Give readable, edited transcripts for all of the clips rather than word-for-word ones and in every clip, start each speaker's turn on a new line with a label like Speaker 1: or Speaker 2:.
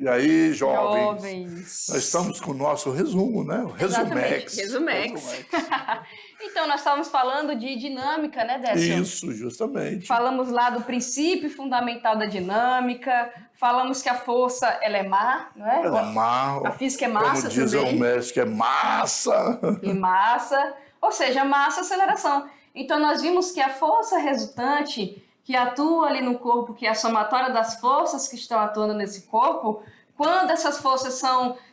Speaker 1: E aí, jovens?
Speaker 2: Jovens.
Speaker 1: Nós estamos com o nosso resumo, né? O Resumex.
Speaker 2: Resumex. Então, nós estávamos falando de dinâmica, né, Décio?
Speaker 1: Isso, justamente.
Speaker 2: Falamos lá do princípio fundamental da dinâmica, falamos que a força, ela é má, não é?
Speaker 1: Ela é má.
Speaker 2: A física é massa
Speaker 1: como diz
Speaker 2: também.
Speaker 1: o mestre, é massa.
Speaker 2: E massa, ou seja, massa, aceleração. Então, nós vimos que a força resultante que atua ali no corpo, que é a somatória das forças que estão atuando nesse corpo, quando essas forças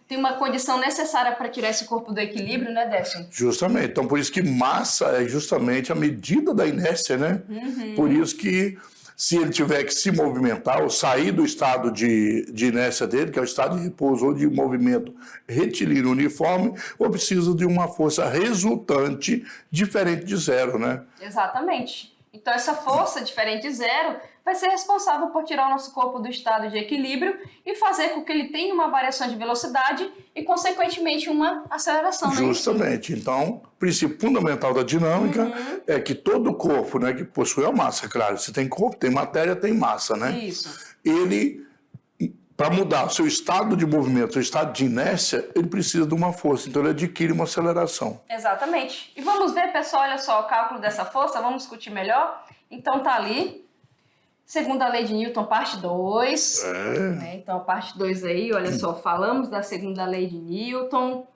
Speaker 2: têm uma condição necessária para tirar esse corpo do equilíbrio, né, Décio?
Speaker 1: Justamente. Então, por isso que massa é justamente a medida da inércia, né? Por isso que se ele tiver que se movimentar ou sair do estado de inércia dele, que é o estado de repouso ou de movimento retilíneo uniforme, ou precisa de uma força resultante diferente de zero, né?
Speaker 2: Exatamente. Então, essa força diferente de zero vai ser responsável por tirar o nosso corpo do estado de equilíbrio e fazer com que ele tenha uma variação de velocidade e, consequentemente, uma aceleração.
Speaker 1: Justamente. Então, o princípio fundamental da dinâmica é que todo corpo, né, que possui a massa, claro, se tem corpo, tem matéria, tem massa, né?
Speaker 2: Isso.
Speaker 1: Ele, para mudar o seu estado de movimento, seu estado de inércia, ele precisa de uma força, então ele adquire uma aceleração.
Speaker 2: Exatamente. E vamos ver, pessoal, olha só, o cálculo dessa força, vamos discutir melhor. Então, tá ali, segunda lei de Newton, parte 2. Então, a parte 2 aí, olha só, falamos da segunda lei de Newton.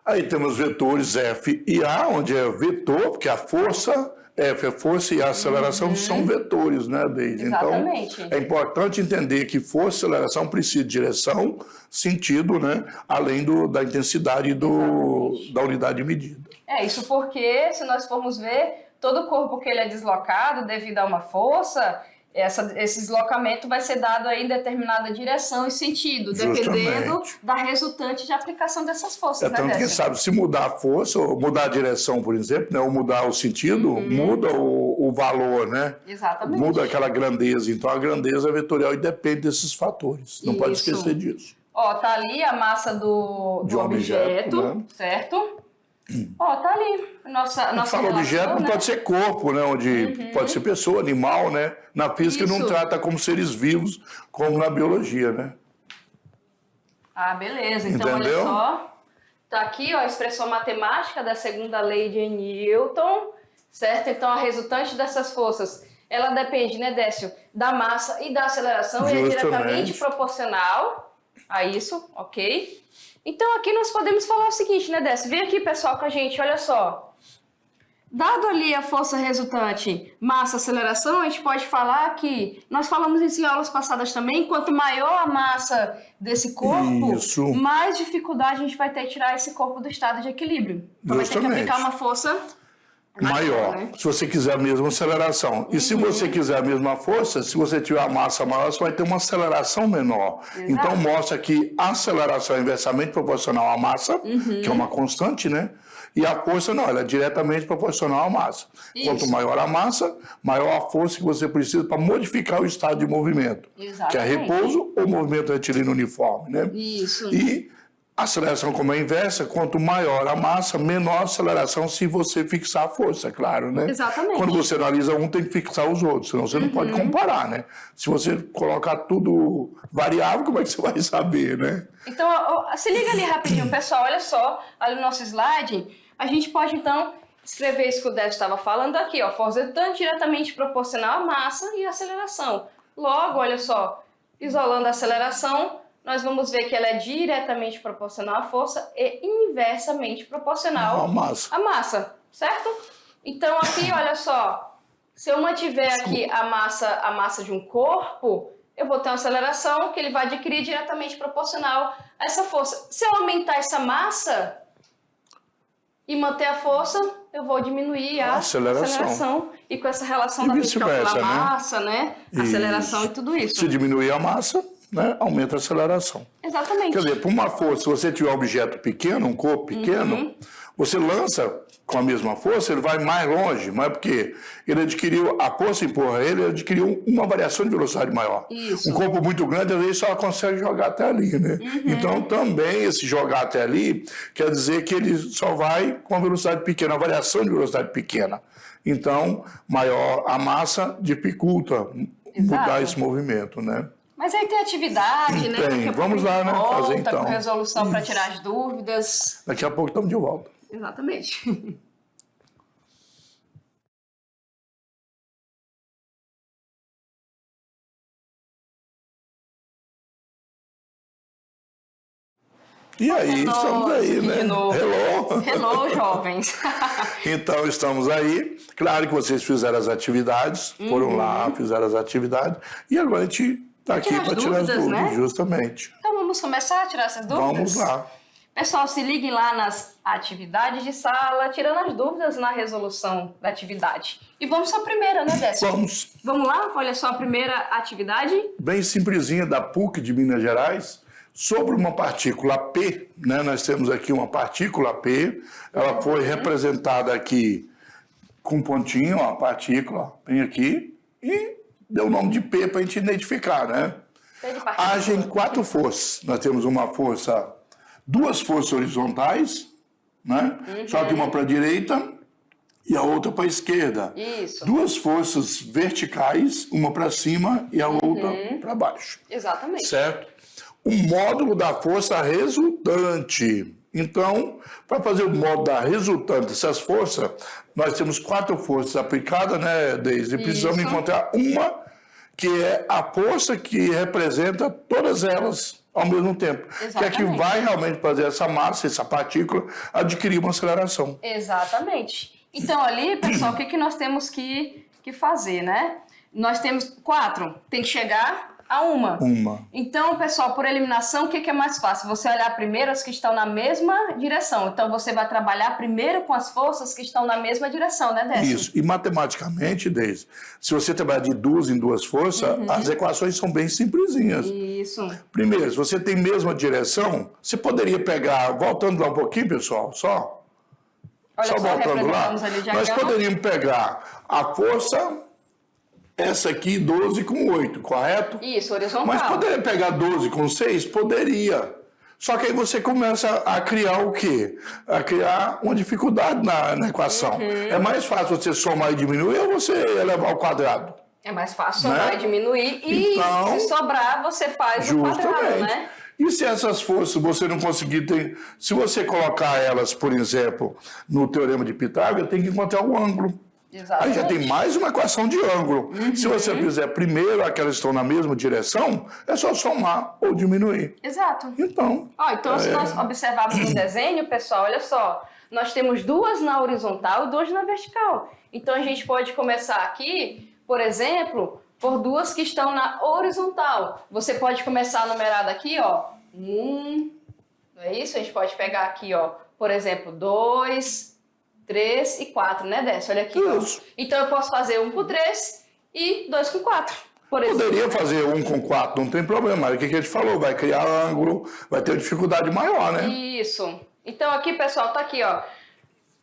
Speaker 1: Aí temos vetores F e A, onde é vetor, porque a força, F é força e a aceleração são vetores, né, Deide?
Speaker 2: Exatamente.
Speaker 1: Então, é importante entender que força e aceleração precisam de direção, sentido, né, além da intensidade da unidade de medida.
Speaker 2: É, isso porque, se nós formos ver, todo corpo que ele é deslocado devido a uma força, esse deslocamento vai ser dado aí em determinada direção e sentido, dependendo da resultante de aplicação dessas forças, né,
Speaker 1: Tanto que,
Speaker 2: Décio?
Speaker 1: sabe, se mudar a força, ou mudar a direção, por exemplo, né, ou mudar o sentido, muda o valor, né?
Speaker 2: Exatamente.
Speaker 1: Muda aquela grandeza. Então, a grandeza vetorial depende desses fatores. Não pode esquecer disso.
Speaker 2: Ó, tá ali a massa do objeto,
Speaker 1: né?
Speaker 2: certo? Ó, tá ali. Nossa
Speaker 1: Fala objeto, não pode ser corpo, né? Onde pode ser pessoa, animal, né? Na física não trata como seres vivos, como na biologia, né?
Speaker 2: Ah, beleza. Então,
Speaker 1: entendeu?
Speaker 2: Olha só. Tá aqui, ó, a expressão matemática da segunda lei de Newton, certo? Então, a resultante dessas forças, ela depende, né, Décio, da massa e da aceleração e é diretamente proporcional a isso, ok? Então, aqui nós podemos falar o seguinte, né, Décio? Vem aqui, pessoal, com a gente, olha só. Dado ali a força resultante, massa, aceleração, a gente pode falar que, nós falamos isso em aulas passadas também, quanto maior a massa desse corpo, mais dificuldade a gente vai ter de tirar esse corpo do estado de equilíbrio. Então vai ter que aplicar uma força
Speaker 1: maior, né? Se você quiser a mesma aceleração. E se você quiser a mesma força, se você tiver a massa maior, você vai ter uma aceleração menor. Exato. Então mostra que a aceleração é inversamente proporcional à massa, que é uma constante, né? E a força não, ela é diretamente proporcional à massa. Isso. Quanto maior a massa, maior a força que você precisa para modificar o estado de movimento.
Speaker 2: Exatamente.
Speaker 1: Que é repouso ou movimento retilíneo uniforme, né?
Speaker 2: Isso.
Speaker 1: E a aceleração, como é inversa, quanto maior a massa, menor a aceleração se você fixar a força, claro, né?
Speaker 2: Exatamente.
Speaker 1: Quando você analisa um, tem que fixar os outros, senão você não pode comparar, né? Se você colocar tudo variável, como é que você vai saber, né?
Speaker 2: Então, se liga ali rapidinho, pessoal, olha só, ali no nosso slide, a gente pode, então, escrever isso que o Décio estava falando aqui, ó, força resultante diretamente proporcional à massa e aceleração. Logo, olha só, isolando a aceleração, nós vamos ver que ela é diretamente proporcional à força e inversamente proporcional à massa, certo? Então aqui, olha só, se eu mantiver aqui a massa de um corpo, eu vou ter uma aceleração que ele vai adquirir diretamente proporcional a essa força. Se eu aumentar essa massa e manter a força, eu vou diminuir a aceleração. E com essa relação da calcular a massa, né? Aceleração e tudo isso.
Speaker 1: Se diminuir a massa, né, aumenta a aceleração.
Speaker 2: Exatamente.
Speaker 1: Quer dizer, por uma força, se você tiver um objeto pequeno, um corpo pequeno, você lança com a mesma força, ele vai mais longe, mas porque ele adquiriu, a força empurra ele adquiriu uma variação de velocidade maior.
Speaker 2: Isso.
Speaker 1: Um corpo muito grande, às vezes, só consegue jogar até ali, né? Então, também, esse jogar até ali, quer dizer que ele só vai com a velocidade pequena, a variação de velocidade pequena. Então, maior a massa dificulta mudar esse movimento, né?
Speaker 2: Mas aí tem atividade, né?
Speaker 1: Tem.
Speaker 2: Daqui a
Speaker 1: Vamos
Speaker 2: pouco a
Speaker 1: lá,
Speaker 2: gente
Speaker 1: né?
Speaker 2: volta
Speaker 1: Fazer então.
Speaker 2: com resolução para tirar as dúvidas.
Speaker 1: Daqui a pouco estamos de volta.
Speaker 2: Exatamente.
Speaker 1: E aí,
Speaker 2: Nós
Speaker 1: estamos aí,
Speaker 2: aqui
Speaker 1: né?
Speaker 2: de novo.
Speaker 1: Hello!
Speaker 2: Hello, jovens.
Speaker 1: Então, estamos aí. Claro que vocês fizeram as atividades, foram lá, fizeram as atividades, e agora a gente está aqui para tirar as dúvidas,
Speaker 2: né?
Speaker 1: Justamente.
Speaker 2: Então vamos começar a tirar essas dúvidas?
Speaker 1: Vamos lá.
Speaker 2: Pessoal, se liguem lá nas atividades de sala, tirando as dúvidas na resolução da atividade. E vamos para a primeira, né, Décio?
Speaker 1: Vamos.
Speaker 2: Vamos lá? Olha só a primeira atividade.
Speaker 1: Bem simplesinha, da PUC de Minas Gerais, sobre uma partícula P, né? Nós temos aqui uma partícula P, ela foi representada aqui com um pontinho, ó, a partícula, bem aqui, e deu o nome de P para a gente identificar, né? Agem 4 forças. Nós temos uma força, 2 forças horizontais, né? Só que uma para a direita e a outra para a esquerda.
Speaker 2: Isso.
Speaker 1: 2 forças verticais, uma para cima e a outra para baixo.
Speaker 2: Exatamente.
Speaker 1: Certo? O módulo da força resultante. Então, para fazer o módulo da resultante dessas forças, nós temos 4 forças aplicadas, né, Deise? E precisamos encontrar uma que é a força que representa todas elas ao mesmo tempo.
Speaker 2: Exatamente.
Speaker 1: Que é que vai realmente fazer essa massa, essa partícula, adquirir uma aceleração.
Speaker 2: Exatamente. Então, ali, pessoal, o que nós temos que fazer, né? Nós temos 4, tem que chegar a uma. Então, pessoal, por eliminação, o que é mais fácil? Você olhar primeiro as que estão na mesma direção. Então, você vai trabalhar primeiro com as forças que estão na mesma direção, né, Décio?
Speaker 1: Isso. E matematicamente, Deise, se você trabalhar de 2 em 2 forças, as equações são bem simplesinhas.
Speaker 2: Isso.
Speaker 1: Primeiro, se você tem mesma direção, você poderia pegar, voltando lá um pouquinho, pessoal, só voltando lá, nós poderíamos pegar a força, essa aqui, 12 com 8, correto?
Speaker 2: Isso, horizontal.
Speaker 1: Mas poderia pegar 12 com 6? Poderia. Só que aí você começa a criar o quê? A criar uma dificuldade na equação. É mais fácil você somar e diminuir ou você elevar ao quadrado?
Speaker 2: É mais fácil somar e diminuir. E
Speaker 1: Então,
Speaker 2: se sobrar, você faz o quadrado, né?
Speaker 1: E se essas forças você não conseguir ter... Se você colocar elas, por exemplo, no Teorema de Pitágoras, tem que encontrar o ângulo.
Speaker 2: Exatamente.
Speaker 1: Aí já tem mais uma equação de ângulo. Se você fizer primeiro aquelas que estão na mesma direção, é só somar ou diminuir.
Speaker 2: Exato.
Speaker 1: Então...
Speaker 2: Então, se nós observarmos no desenho, pessoal, olha só. Nós temos 2 na horizontal e 2 na vertical. Então, a gente pode começar aqui, por exemplo, por 2 que estão na horizontal. Você pode começar a numerar daqui, ó. 1, não é isso? A gente pode pegar aqui, ó, por exemplo, 2... 3 e 4, né, Décio? Olha aqui.
Speaker 1: Isso.
Speaker 2: Então, eu posso fazer 1 com 3 e 2 com 4, por exemplo.
Speaker 1: Poderia fazer 1 com 4, não tem problema. Mas o que a gente falou? Vai criar ângulo, vai ter uma dificuldade maior, né?
Speaker 2: Isso. Então, aqui, pessoal, tá aqui, ó.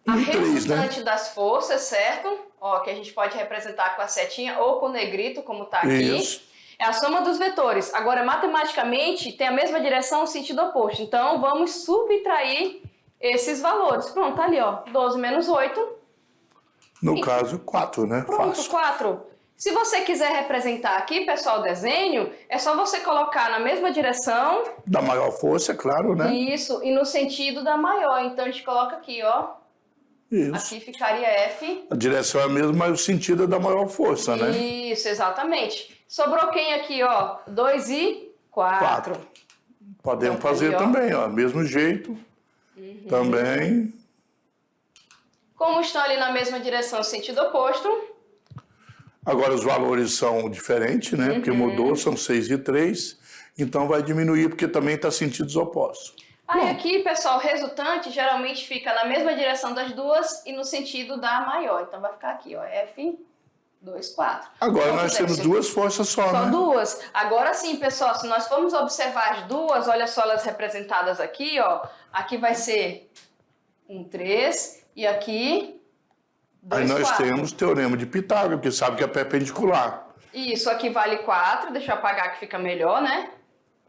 Speaker 2: A
Speaker 1: 3,
Speaker 2: resultante
Speaker 1: né?
Speaker 2: das forças, certo? Ó, que a gente pode representar com a setinha ou com o negrito, como tá aqui.
Speaker 1: Isso.
Speaker 2: É a soma dos vetores. Agora, matematicamente, tem a mesma direção, sentido oposto. Então, vamos subtrair esses valores. Pronto, tá ali, ó. 12 menos 8.
Speaker 1: No caso, 4, né?
Speaker 2: Pronto,
Speaker 1: Fácil.
Speaker 2: 4. Se você quiser representar aqui, pessoal, o desenho, é só você colocar na mesma direção.
Speaker 1: Da maior força, é claro, né?
Speaker 2: Isso, e no sentido da maior. Então, a gente coloca aqui, ó.
Speaker 1: Isso.
Speaker 2: Aqui ficaria F.
Speaker 1: A direção é a mesma, mas o sentido é da maior força, né?
Speaker 2: Isso, exatamente. Sobrou quem aqui, ó? 2 e 4.
Speaker 1: Podemos
Speaker 2: Então,
Speaker 1: fazer
Speaker 2: ali, ó.
Speaker 1: também, ó. Mesmo jeito. Também.
Speaker 2: Como estão ali na mesma direção, sentido oposto.
Speaker 1: Agora os valores são diferentes, né? Porque mudou, são 6 e 3. Então vai diminuir, porque também está sentidos opostos.
Speaker 2: Aí aqui, pessoal, o resultante geralmente fica na mesma direção das duas e no sentido da maior. Então vai ficar aqui, ó, F, 2, 4.
Speaker 1: Agora nós temos 2 forças só,
Speaker 2: Só
Speaker 1: né?
Speaker 2: 2. Agora sim, pessoal, se nós formos observar as duas, olha só elas representadas aqui, ó. Aqui vai ser 1, 3 e aqui 2,
Speaker 1: Aí nós
Speaker 2: 4.
Speaker 1: temos o Teorema de Pitágoras, que sabe que é perpendicular.
Speaker 2: Isso, aqui vale 4. Deixa eu apagar que fica melhor, né?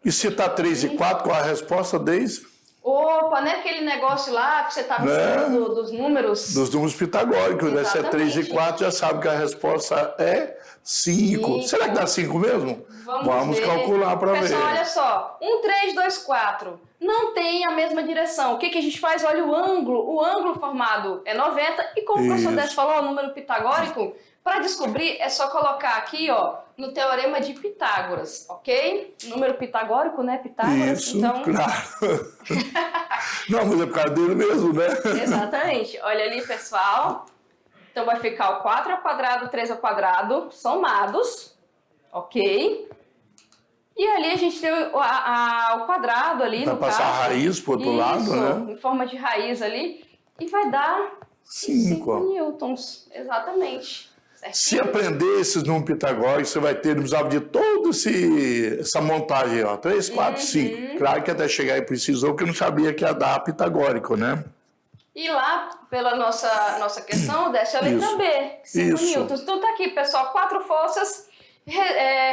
Speaker 1: E se está 3 e 4, qual a resposta, Deise?
Speaker 2: Opa, não é aquele negócio lá que você estava ensinando dos números?
Speaker 1: Dos números pitagóricos, né? Se é 3 e
Speaker 2: Exatamente.
Speaker 1: 4, já sabe que a resposta é 5. Será que dá 5 mesmo? Vamos
Speaker 2: ver.
Speaker 1: calcular para ver.
Speaker 2: Pessoal, olha só. 1, 3, 2, 4. Não tem a mesma direção. O que a gente faz? Olha o ângulo. O ângulo formado é 90. E como o professor Décio falou, o número pitagórico, para descobrir é só colocar aqui, ó, no Teorema de Pitágoras, ok? Número pitagórico, né? Pitágoras.
Speaker 1: Isso,
Speaker 2: então...
Speaker 1: claro. Não, mas é por causa dele mesmo, né?
Speaker 2: Exatamente. Olha ali, pessoal. Então vai ficar o 4 ao quadrado, 3 ao quadrado, somados, ok? E ali a gente tem o quadrado ali,
Speaker 1: vai
Speaker 2: no
Speaker 1: passar
Speaker 2: caso.
Speaker 1: a raiz pro outro lado, né?
Speaker 2: Em forma de raiz ali. E vai dar 5 newtons, exatamente. Certinho?
Speaker 1: Se aprender esses números pitagóricos, você vai ter, não precisava de toda essa montagem, ó. 3, 4, 5. Claro que até chegar aí precisou, porque eu não sabia que ia dar pitagórico, né?
Speaker 2: E lá, pela nossa questão, desce a letra B, 5 newtons. Então tá aqui, pessoal, 4 forças.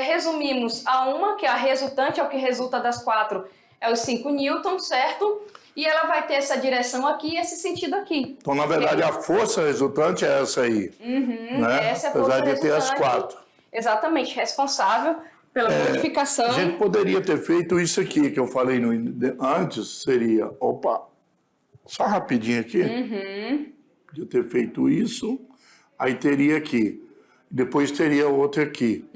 Speaker 2: Resumimos a uma, que é a resultante, é o que resulta das 4, é os 5 newtons, certo? E ela vai ter essa direção aqui e esse sentido aqui.
Speaker 1: Então, na verdade, a força resultante é essa aí. Né?
Speaker 2: Essa é a força
Speaker 1: apesar de ter as 4.
Speaker 2: Exatamente, responsável pela modificação.
Speaker 1: A gente poderia ter feito isso aqui, que eu falei antes, seria... Opa! Só rapidinho aqui. Podia ter feito isso. Aí teria aqui. Depois teria outro aqui.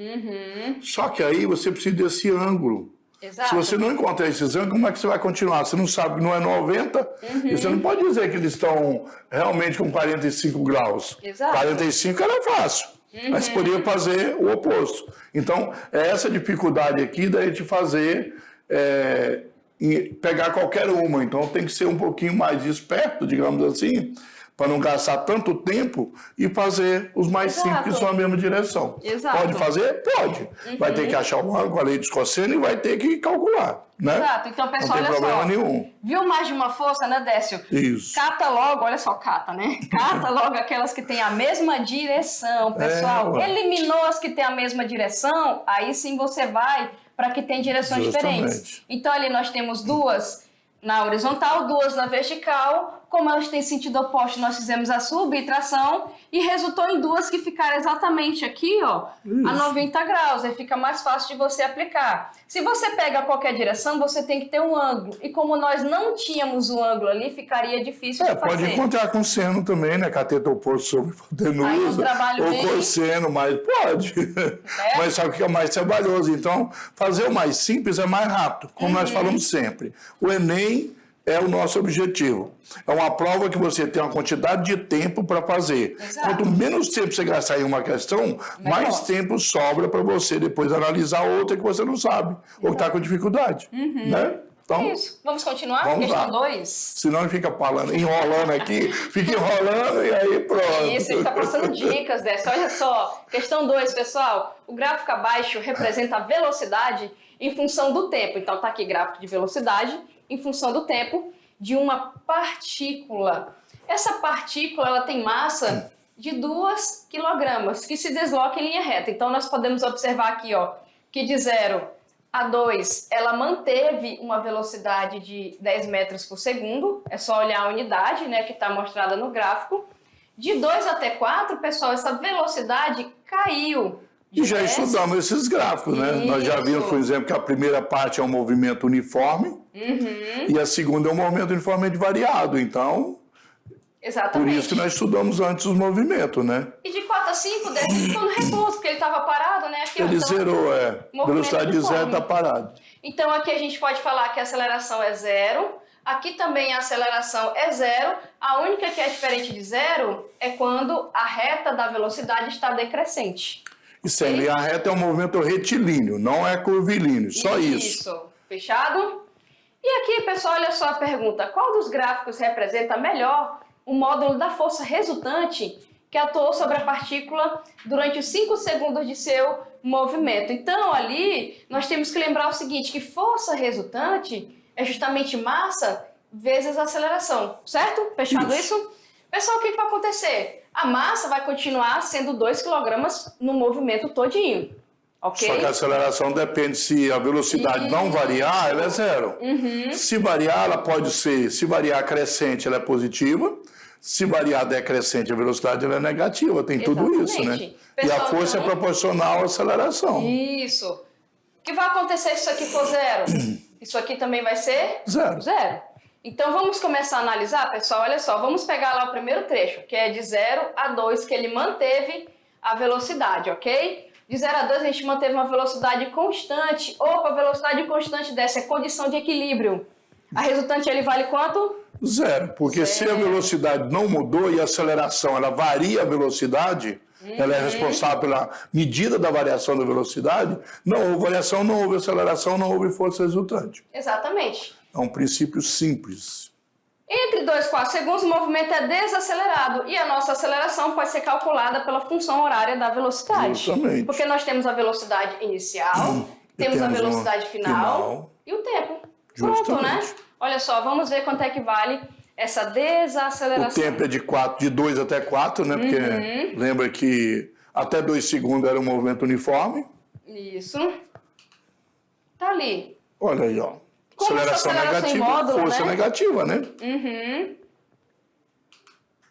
Speaker 1: Só que aí você precisa desse ângulo.
Speaker 2: Exato.
Speaker 1: Se você não encontrar esses ângulos, como é que você vai continuar? Você não sabe que não é 90, e você não pode dizer que eles estão realmente com 45 graus.
Speaker 2: Exato.
Speaker 1: 45 era fácil, mas poderia fazer o oposto. Então, é essa dificuldade aqui da gente fazer, pegar qualquer uma. Então, tem que ser um pouquinho mais esperto, digamos assim, para não gastar tanto tempo e fazer os mais simples na mesma direção.
Speaker 2: Exato.
Speaker 1: Pode fazer? Pode. Vai ter que achar o ângulo, a lei dos cossenos, e vai ter que calcular, né?
Speaker 2: Exato. Então, pessoal,
Speaker 1: não tem problema nenhum.
Speaker 2: Viu mais de uma força, né, Décio?
Speaker 1: Isso.
Speaker 2: Cata logo, olha só, cata, né? Cata logo aquelas que têm a mesma direção, pessoal. Eliminou as que têm a mesma direção, aí sim você vai para que tem direções diferentes. Então, ali nós temos 2 na horizontal, 2 na vertical. Como elas têm sentido oposto, nós fizemos a subtração e resultou em 2 que ficaram exatamente aqui, ó, a 90 graus. Aí fica mais fácil de você aplicar. Se você pega qualquer direção, você tem que ter um ângulo. E como nós não tínhamos um ângulo ali, ficaria difícil de fazer.
Speaker 1: Pode encontrar com seno também, né? Cateto oposto sobre hipotenusa. Ou cosseno, mas pode. Mas sabe o que é mais trabalhoso? Então, fazer o mais simples é mais rápido, como nós falamos sempre. O Enem é o nosso objetivo. É uma prova que você tem uma quantidade de tempo para fazer.
Speaker 2: Exato.
Speaker 1: Quanto menos tempo você gastar em uma questão, mais tempo sobra para você depois analisar outra que você não sabe, ou que está com dificuldade. Né? Então,
Speaker 2: isso. Vamos continuar?
Speaker 1: Vamos
Speaker 2: questão
Speaker 1: lá.
Speaker 2: 2.
Speaker 1: Senão ele fica falando, enrolando aqui, fica enrolando e aí pronto.
Speaker 2: Isso, ele está passando dicas dessa. Olha só, questão 2, pessoal. O gráfico abaixo representa a velocidade em função do tempo. Então, está aqui gráfico de velocidade em função do tempo de uma partícula. Essa partícula ela tem massa de 2 kg, que se desloca em linha reta. Então, nós podemos observar aqui, ó, que de 0 a 2, ela manteve uma velocidade de 10 metros por segundo. É só olhar a unidade, né, que está mostrada no gráfico. De 2 até 4, pessoal, essa velocidade caiu.
Speaker 1: E já estudamos esses gráficos, né?
Speaker 2: Isso.
Speaker 1: Nós já vimos, por exemplo, que a primeira parte é um movimento uniforme e a segunda é um movimento uniformemente variado. Então,
Speaker 2: exatamente.
Speaker 1: Por isso que nós estudamos antes os movimentos, né?
Speaker 2: E de 4 a 5, Décio ficou no repouso, porque ele estava parado, né? Aqui,
Speaker 1: Ele
Speaker 2: então,
Speaker 1: zerou, velocidade de 0 está parado.
Speaker 2: Então, aqui a gente pode falar que a aceleração é 0. Aqui também a aceleração é 0. A única que é diferente de 0 é quando a reta da velocidade está decrescente.
Speaker 1: Isso aí, a reta é um movimento retilíneo, não é curvilíneo, só isso.
Speaker 2: Isso, fechado? E aqui, pessoal, olha só a pergunta. Qual dos gráficos representa melhor o módulo da força resultante que atuou sobre a partícula durante os 5 segundos de seu movimento? Então, ali, nós temos que lembrar o seguinte, que força resultante é justamente massa vezes aceleração, certo? Fechado isso? Pessoal, o que vai acontecer? A massa vai continuar sendo 2 kg no movimento todinho, ok?
Speaker 1: Só que a aceleração depende, se a velocidade não variar, ela é 0. Se variar, ela pode ser, se variar crescente, ela é positiva. Se variar decrescente a velocidade, ela é negativa, tem tudo isso, né?
Speaker 2: Exatamente.
Speaker 1: E a
Speaker 2: Pessoal,
Speaker 1: força é
Speaker 2: então-
Speaker 1: proporcional à aceleração.
Speaker 2: Isso. O que vai acontecer se isso aqui for zero? Isso aqui também vai ser?
Speaker 1: Zero.
Speaker 2: Zero. Então vamos começar a analisar, pessoal. Olha só, vamos pegar lá o primeiro trecho, que é de 0 a 2, que ele manteve a velocidade, ok? De 0 a 2 a gente manteve uma velocidade constante. Opa, a velocidade constante dessa é condição de equilíbrio. A resultante ele vale quanto?
Speaker 1: Zero, porque se a velocidade não mudou e a aceleração ela varia a velocidade, ela é responsável pela medida da variação da velocidade, não houve variação, não houve aceleração, não houve força resultante.
Speaker 2: Exatamente.
Speaker 1: É um princípio simples.
Speaker 2: Entre 2 e 4 segundos, o movimento é desacelerado e a nossa aceleração pode ser calculada pela função horária da velocidade.
Speaker 1: Justamente.
Speaker 2: Porque nós temos a velocidade inicial, temos a
Speaker 1: temos
Speaker 2: velocidade
Speaker 1: uma
Speaker 2: final
Speaker 1: final.
Speaker 2: e o tempo. Pronto, né?
Speaker 1: Justamente.
Speaker 2: Olha só, vamos ver quanto é que vale essa
Speaker 1: O
Speaker 2: desaceleração.
Speaker 1: tempo é de 2 até 4, né? Porque lembra que até 2 segundos era um movimento uniforme.
Speaker 2: Isso. Tá ali.
Speaker 1: Olha aí, ó.
Speaker 2: Como essa
Speaker 1: Aceleração
Speaker 2: aceleração em
Speaker 1: negativa,
Speaker 2: módulo,
Speaker 1: força
Speaker 2: né?
Speaker 1: negativa, né?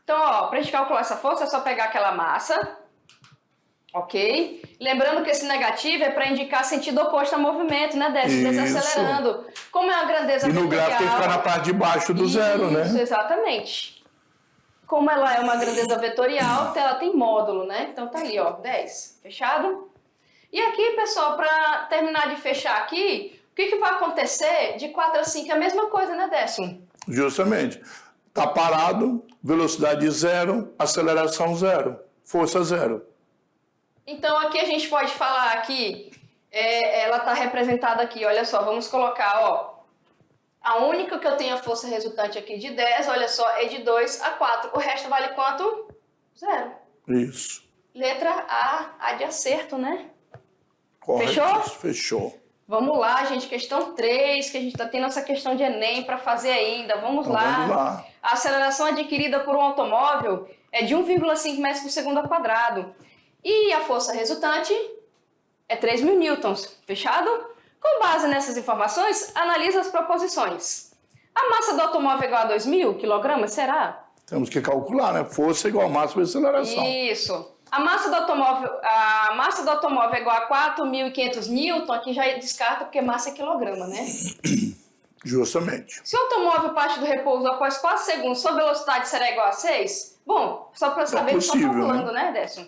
Speaker 2: Então, ó, pra gente calcular essa força é só pegar aquela massa, ok? Lembrando que esse negativo é para indicar sentido oposto ao movimento, né,
Speaker 1: Isso.
Speaker 2: desacelerando. Como é uma grandeza
Speaker 1: E no gráfico tem que ficar na parte de baixo do zero,
Speaker 2: Isso,
Speaker 1: né?
Speaker 2: exatamente. Como ela é uma grandeza vetorial, ela tem módulo, né? Então tá ali, ó, 10. Fechado? E aqui, pessoal, para terminar de fechar aqui, o que vai acontecer de 4 a 5? É a mesma coisa, né, Décio?
Speaker 1: Justamente. Está parado, velocidade zero, aceleração zero, força zero.
Speaker 2: Então aqui a gente pode falar que ela está representada aqui, olha só, vamos colocar, ó, a única que eu tenho a força resultante aqui de 10, olha só, é de 2 a 4. O resto vale quanto? Zero.
Speaker 1: Isso.
Speaker 2: Letra A de acerto, né?
Speaker 1: Correto.
Speaker 2: Fechou?
Speaker 1: Fechou.
Speaker 2: Vamos lá, gente, questão 3, que a gente está tendo essa questão de Enem para fazer ainda. Vamos
Speaker 1: Então,
Speaker 2: lá.
Speaker 1: vamos lá.
Speaker 2: A aceleração adquirida por um automóvel é de 1,5 metros por segundo ao quadrado. E a força resultante é 3.000 newtons. Fechado? Com base nessas informações, analisa as proposições. A massa do automóvel é igual a 2.000 quilogramas, será?
Speaker 1: Temos que calcular, né? Força igual a massa vezes aceleração.
Speaker 2: Isso. A massa do automóvel é igual a 4.500 newton, aqui já descarta porque massa é quilograma, né?
Speaker 1: Justamente.
Speaker 2: Se o automóvel parte do repouso após 4 segundos, sua velocidade será igual a 6? Bom, só para saber que
Speaker 1: possível,
Speaker 2: só calculando, né, Décio?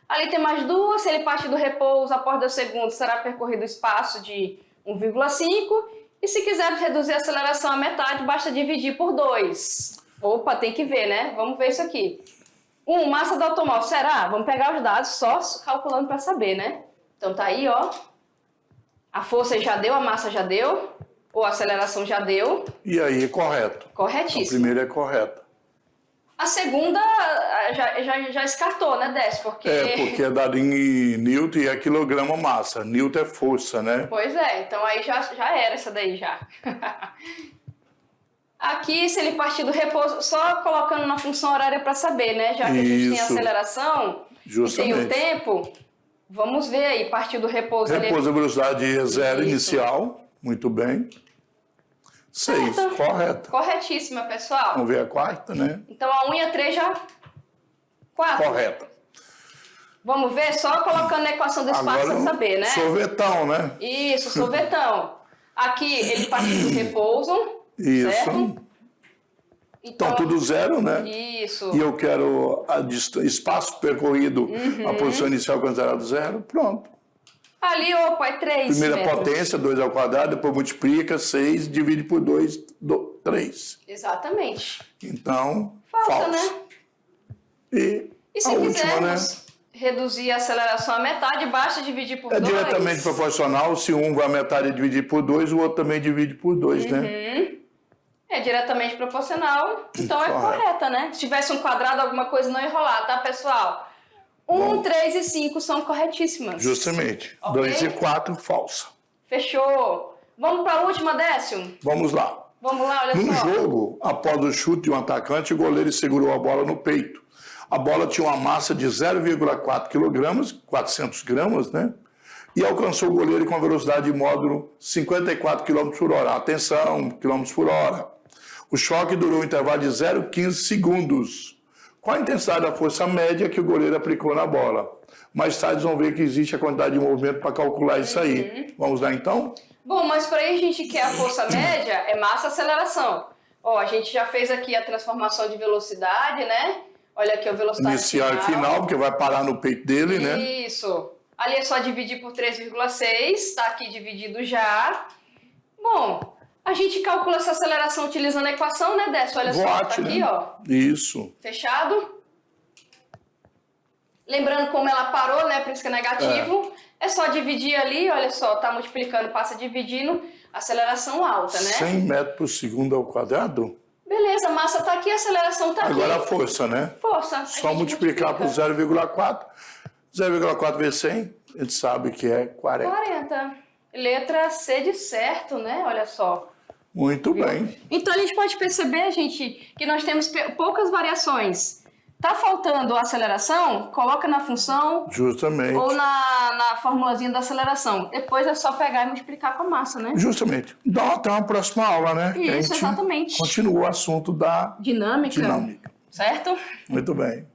Speaker 2: Ali tem mais duas, se ele parte do repouso após 2 segundos, será percorrido o espaço de 1,5. E se quiser reduzir a aceleração à metade, basta dividir por 2. Opa, tem que ver, né? Vamos ver isso aqui. Massa do automóvel, será? Vamos pegar os dados só calculando para saber, né? Então tá aí, ó. A força já deu, a massa já deu, ou a aceleração já deu.
Speaker 1: E aí, correto. A
Speaker 2: Corretíssimo.
Speaker 1: primeira é correta.
Speaker 2: A segunda já descartou, né, Décio? Porque
Speaker 1: Porque é dado em Newton e é quilograma massa. Newton é força, né?
Speaker 2: Pois é, então aí já era essa daí já. Aqui, se ele partir do repouso, só colocando na função horária para saber, né? Já que a gente tem a
Speaker 1: Isso.
Speaker 2: aceleração e
Speaker 1: Justamente.
Speaker 2: tem o tempo, vamos ver aí, partir do repouso ali.
Speaker 1: Repouso a velocidade é zero
Speaker 2: Isso.
Speaker 1: inicial. Muito bem. 6,
Speaker 2: Certo.
Speaker 1: correta.
Speaker 2: Corretíssima, pessoal.
Speaker 1: Vamos ver a quarta, né?
Speaker 2: Então a unha 3 já... 4.
Speaker 1: Correta.
Speaker 2: Vamos ver? Só colocando na equação do espaço para saber, né?
Speaker 1: Sorvetão, né?
Speaker 2: Isso, sorvetão. Aqui ele partiu do repouso,
Speaker 1: Isso.
Speaker 2: certo?
Speaker 1: Então, tudo zero, né?
Speaker 2: Isso.
Speaker 1: E eu quero espaço percorrido, a posição inicial considerado zero, pronto.
Speaker 2: Ali, opa, é 3
Speaker 1: Primeira
Speaker 2: metros.
Speaker 1: potência, 2 ao quadrado, depois multiplica, 6, divide por 2, 3.
Speaker 2: Exatamente.
Speaker 1: Então,
Speaker 2: Falta,
Speaker 1: falso.
Speaker 2: né?
Speaker 1: E
Speaker 2: se
Speaker 1: a última,
Speaker 2: quisermos
Speaker 1: né?
Speaker 2: reduzir a aceleração à metade, basta dividir por
Speaker 1: É
Speaker 2: 2.
Speaker 1: diretamente proporcional, se um vai a metade dividir por 2, o outro também divide por 2, né?
Speaker 2: É diretamente proporcional, então é
Speaker 1: Correto.
Speaker 2: correta, né? Se tivesse um quadrado, alguma coisa não ia rolar, tá, pessoal? 1, 3 e 5 são corretíssimas.
Speaker 1: Justamente.
Speaker 2: Ok.
Speaker 1: 2 e 4, falsa.
Speaker 2: Fechou. Vamos para a última, Décio?
Speaker 1: Vamos lá.
Speaker 2: Vamos lá, olha
Speaker 1: Num
Speaker 2: só.
Speaker 1: jogo, após o chute de um atacante, o goleiro segurou a bola no peito. A bola tinha uma massa de 0,4 kg, 400 gramas, né? E alcançou o goleiro com a velocidade de módulo 54 km por hora. Atenção, km por hora. O choque durou um intervalo de 0,15 segundos. Qual a intensidade da força média que o goleiro aplicou na bola? Mais tarde vão ver que existe a quantidade de movimento para calcular isso aí. Vamos lá então?
Speaker 2: Bom, mas para aí a gente quer a força média, é massa aceleração. Ó, a gente já fez aqui a transformação de velocidade, né? Olha aqui a velocidade
Speaker 1: Inicial e final, porque vai parar no peito dele, né?
Speaker 2: Isso. Ali é só dividir por 3,6, tá aqui dividido já. Bom, a gente calcula essa aceleração utilizando a equação, né, Décio? Olha só, tá aqui,
Speaker 1: né?
Speaker 2: ó.
Speaker 1: Isso.
Speaker 2: Fechado? Lembrando como ela parou, né, por isso que é negativo. É só dividir ali, olha só, tá multiplicando, passa dividindo, aceleração alta, né?
Speaker 1: 100 metros por segundo ao quadrado?
Speaker 2: Beleza, a massa tá aqui, a aceleração tá aqui.
Speaker 1: Agora a força, né?
Speaker 2: Força.
Speaker 1: Só multiplicar por 0,4. 0,4 vezes 100, a gente sabe que é 40.
Speaker 2: 40. Letra C de certo, né? Olha só.
Speaker 1: Muito bem.
Speaker 2: Então a gente pode perceber, gente, que nós temos poucas variações. Tá faltando a aceleração? Coloca na função
Speaker 1: Justamente.
Speaker 2: ou na formulazinha da aceleração. Depois é só pegar e multiplicar com a massa, né?
Speaker 1: Justamente. Então, até uma próxima aula, né?
Speaker 2: Isso, exatamente.
Speaker 1: Continua o assunto da
Speaker 2: Dinâmica.
Speaker 1: dinâmica.
Speaker 2: Certo?
Speaker 1: Muito bem.